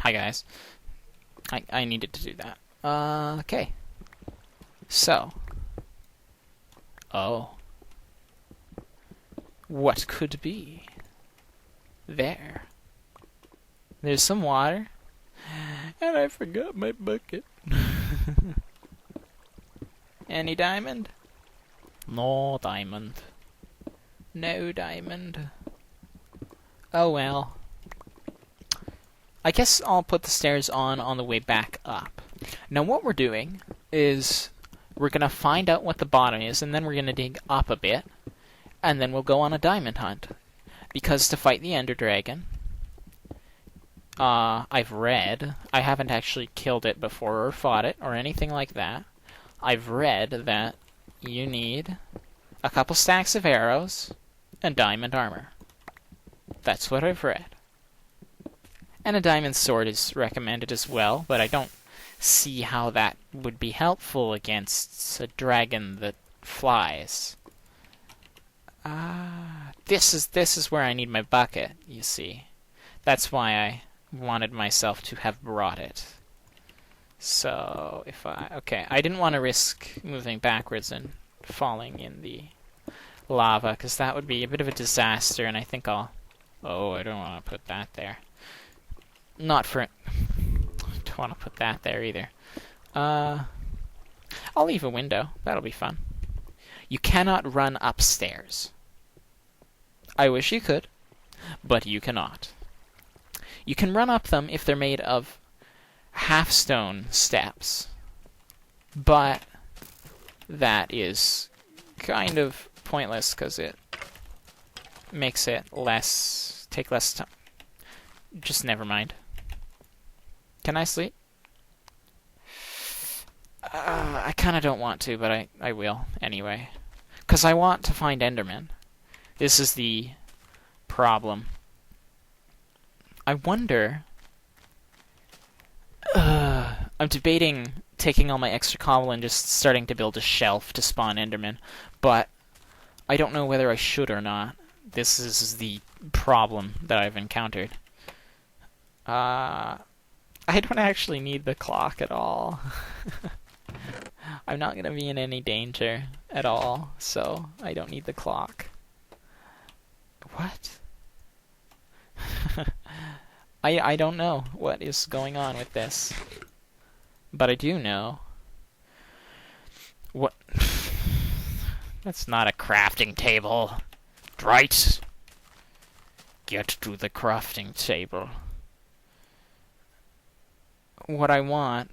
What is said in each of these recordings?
Hi guys. I needed to do that. Okay. So. Oh. What could be? There. There's some water. And I forgot my bucket. Any diamond? No diamond. No diamond. Oh well. I guess I'll put the stairs on the way back up. Now what we're doing is we're going to find out what the bottom is, and then we're going to dig up a bit, and then we'll go on a diamond hunt. Because to fight the Ender Dragon, I've read, I haven't actually killed it before or fought it or anything like that. I've read that you need a couple stacks of arrows and diamond armor. That's what I've read. And a diamond sword is recommended as well, but I don't see how that would be helpful against a dragon that flies. This is where I need my bucket, you see. That's why I wanted myself to have brought it. So, okay, I didn't want to risk moving backwards and falling in the lava, because that would be a bit of a disaster, and I think I'll... Oh, I don't want to put that there. Not for... Don't want to put that there either. I'll leave a window. That'll be fun. You cannot run upstairs. I wish you could, but you cannot. You can run up them if they're made of half-stone steps, but that is kind of pointless because it makes it take less time. Just never mind. Can I sleep? I kind of don't want to, but I will anyway. Because I want to find Enderman. This is the problem. I wonder... I'm debating taking all my extra cobble and just starting to build a shelf to spawn Enderman, but I don't know whether I should or not. This is the problem that I've encountered. I don't actually need the clock at all. I'm not going to be in any danger at all, so I don't need the clock. What? I don't know what is going on with this. But I do know... What? That's not a crafting table. Dright! Get to the crafting table. What I want...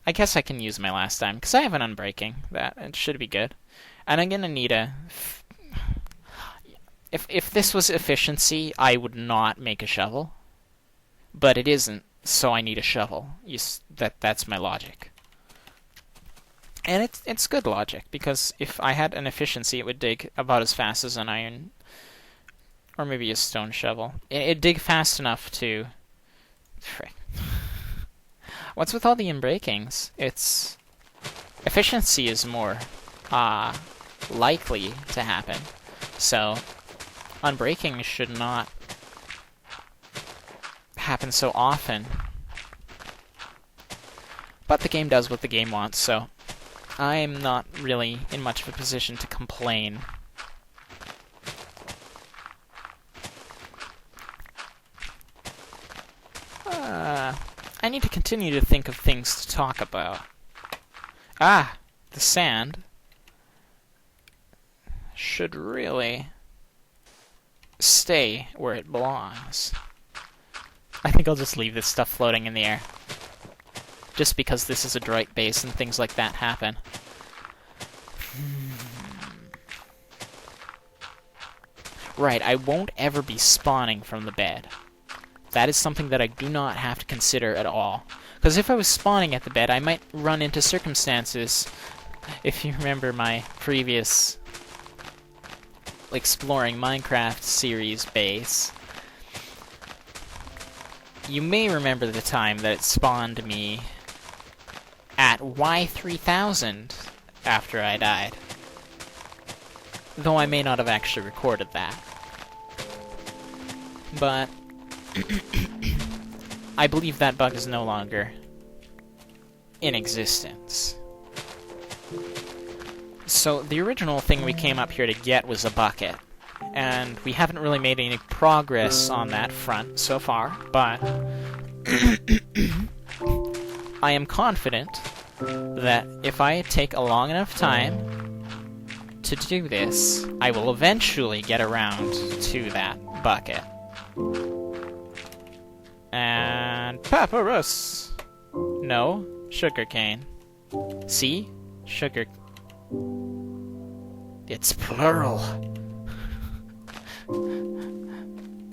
I guess I can use my last time, because I have an unbreaking. It should be good. And I'm gonna need a... If this was efficiency, I would not make a shovel. But it isn't, so I need a shovel. That's my logic. And it's good logic, because if I had an efficiency, it would dig about as fast as an iron... Or maybe a stone shovel. It'd dig fast enough to... Frick. What's with all the unbreakings? It's... Efficiency is more likely to happen. So, unbreaking should not happen so often. But the game does what the game wants, so I'm not really in much of a position to complain. I need to continue to think of things to talk about. The sand should really stay where it belongs. I think I'll just leave this stuff floating in the air. Just because this is a Dright base and things like that happen. Right, I won't ever be spawning from the bed. That is something that I do not have to consider at all. Because if I was spawning at the bed, I might run into circumstances... If you remember my previous Exploring Minecraft series base, you may remember the time that it spawned me at Y3000 after I died. Though I may not have actually recorded that. But I believe that bug is no longer in existence. So the original thing we came up here to get was a bucket, and we haven't really made any progress on that front so far, but I am confident that if I take a long enough time to do this, I will eventually get around to that bucket. And papyrus! No, sugarcane. See? Sugar... It's plural.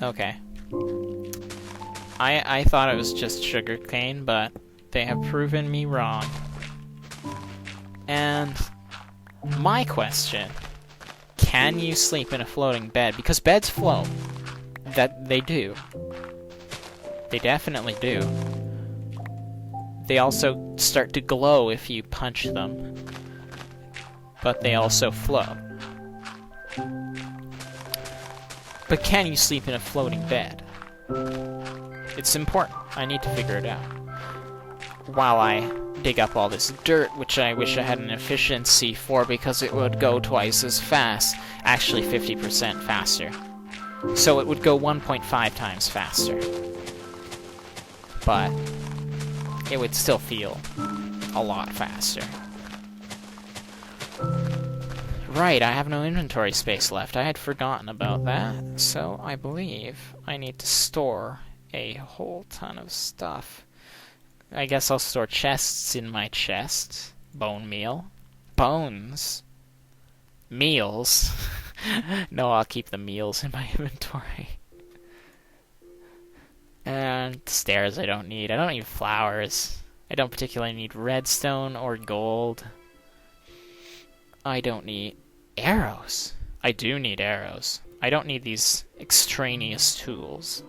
Okay. I thought it was just sugarcane, but they have proven me wrong. And my question, can you sleep in a floating bed? Because beds float. That they do. They definitely do. They also start to glow if you punch them. But they also float. But can you sleep in a floating bed? It's important. I need to figure it out. While I dig up all this dirt, which I wish I had an efficiency for because it would go twice as fast. Actually, 50% faster. So it would go 1.5 times faster. But it would still feel a lot faster. Right, I have no inventory space left. I had forgotten about that. So I believe I need to store a whole ton of stuff. I guess I'll store chests in my chest. Bone meal. Bones. Meals. No, I'll keep the meals in my inventory. And stairs I don't need. I don't need flowers. I don't particularly need redstone or gold. I don't need arrows. I do need arrows. I don't need these extraneous tools.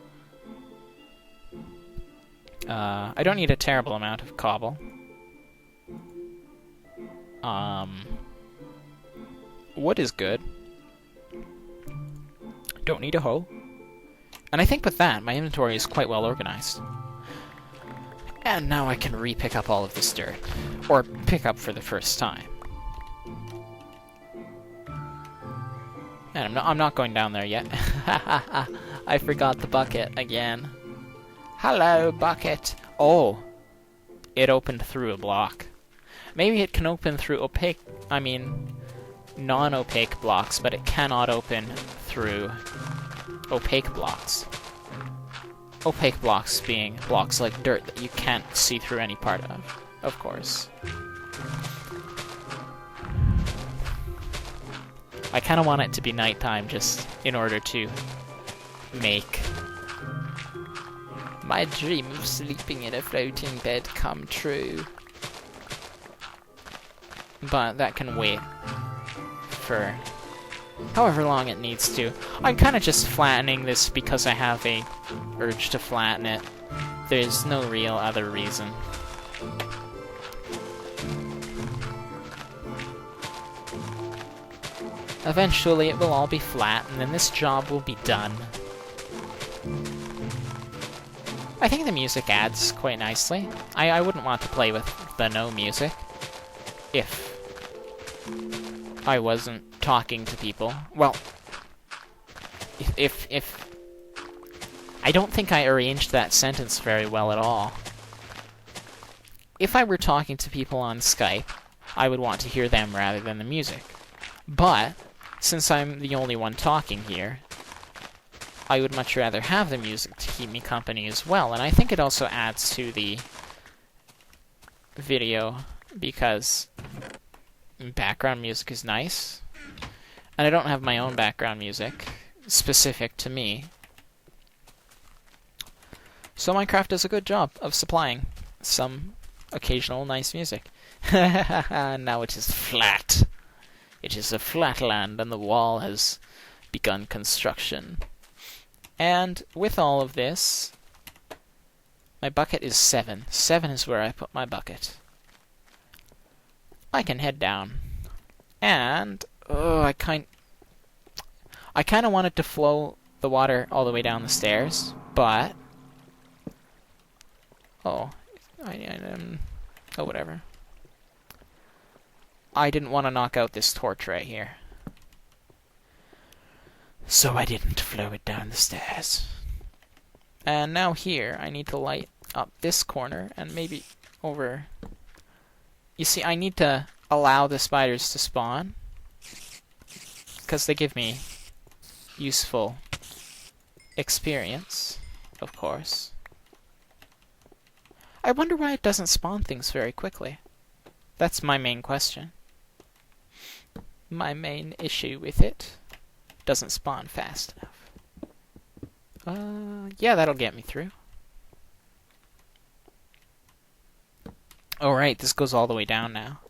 I don't need a terrible amount of cobble. Wood is good. Don't need a hoe. And I think with that, my inventory is quite well organized. And now I can re-pick up all of this dirt. Or pick up for the first time. And I'm not going down there yet. I forgot the bucket again. Hello, bucket. Oh. It opened through a block. Maybe it can open through non-opaque blocks, but it cannot open through opaque blocks. Opaque blocks being blocks like dirt that you can't see through any part of course. I kind of want it to be nighttime just in order to make my dream of sleeping in a floating bed come true. But that can wait for however long it needs to. I'm kind of just flattening this because I have a urge to flatten it. There's no real other reason. Eventually it will all be flat, and then this job will be done. I think the music adds quite nicely. I wouldn't want to play with the no music if I wasn't talking to people. Well, if I don't think I arranged that sentence very well at all. If I were talking to people on Skype, I would want to hear them rather than the music. But since I'm the only one talking here, I would much rather have the music to keep me company as well. And I think it also adds to the video because background music is nice. And I don't have my own background music specific to me. So Minecraft does a good job of supplying some occasional nice music. Now it is flat. It is a flat land and the wall has begun construction. And with all of this, my bucket is 7. 7 is where I put my bucket. I can head down. And I kind of wanted to flow the water all the way down the stairs, but Oh, oh, whatever. I didn't want to knock out this torch right here, so I didn't flow it down the stairs. And now here, I need to light up this corner and maybe over. You see, I need to allow the spiders to spawn, because they give me useful experience, of course. I wonder why it doesn't spawn things very quickly. That's my main question. My main issue with it. Doesn't spawn fast enough. Yeah, that'll get me through. Oh, right, this goes all the way down now.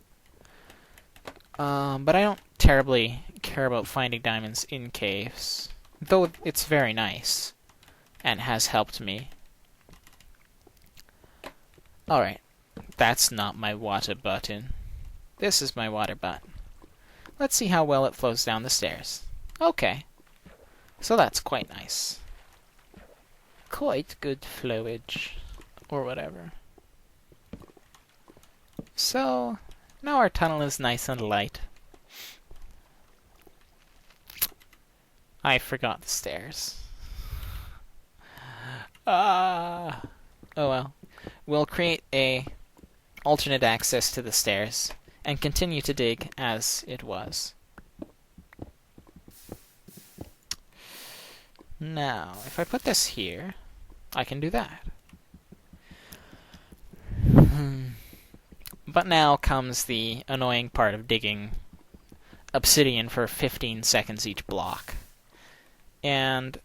But I don't terribly care about finding diamonds in caves. Though it's very nice. And has helped me. Alright. That's not my water button. This is my water button. Let's see how well it flows down the stairs. Okay. So that's quite nice. Quite good flowage. Or whatever. So, now our tunnel is nice and light. I forgot the stairs. Oh well. We'll create a alternate access to the stairs and continue to dig as it was. Now, if I put this here, I can do that. But now comes the annoying part of digging obsidian for 15 seconds each block. And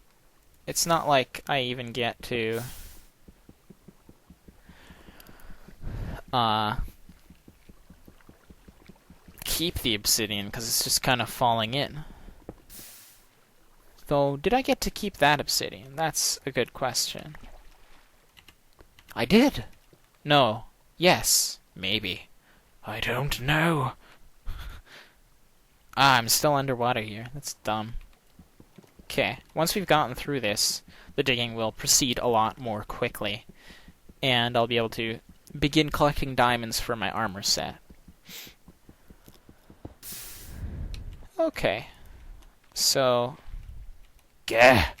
it's not like I even get to keep the obsidian, because it's just kind of falling in. Though, did I get to keep that obsidian? That's a good question. I did! No. Yes. Maybe. I don't know. I'm still underwater here. That's dumb. Okay, once we've gotten through this, the digging will proceed a lot more quickly. And I'll be able to begin collecting diamonds for my armor set. Okay. So... Gah!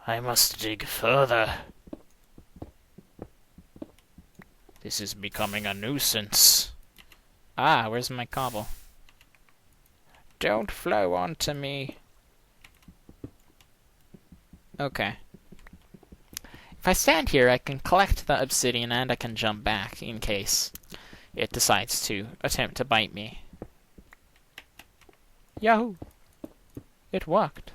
I must dig further. This is becoming a nuisance. Ah, where's my cobble? Don't flow onto me. Okay. If I stand here, I can collect the obsidian and I can jump back in case it decides to attempt to bite me. Yahoo! It worked.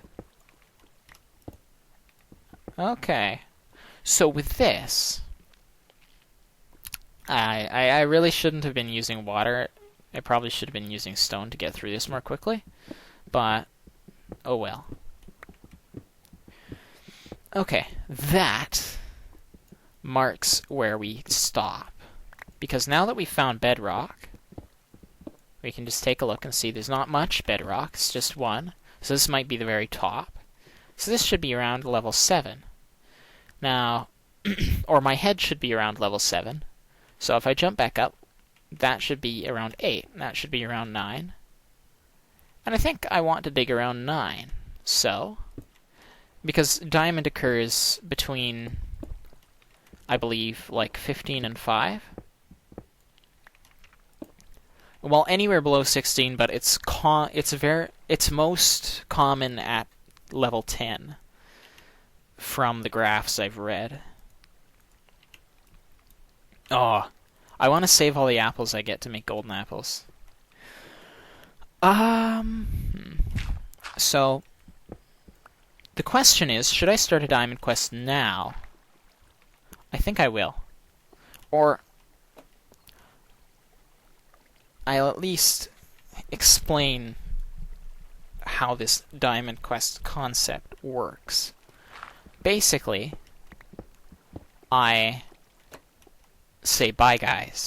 Okay. So with this... I really shouldn't have been using water. I probably should have been using stone to get through this more quickly. But, oh well. Okay, that marks where we stop. Because now that we've found bedrock, we can just take a look and see there's not much bedrock. It's just one. So this might be the very top. So this should be around level 7. Now, or my head should be around level 7. So if I jump back up, that should be around 8. That should be around 9. And I think I want to dig around 9. So, because diamond occurs between, I believe, like 15 and 5. Well, anywhere below 16, but it's most common at level 10 from the graphs I've read. Oh, I want to save all the apples I get to make golden apples. So, the question is, should I start a diamond quest now? I think I will. Or, I'll at least explain how this diamond quest concept works. Basically, I say bye guys.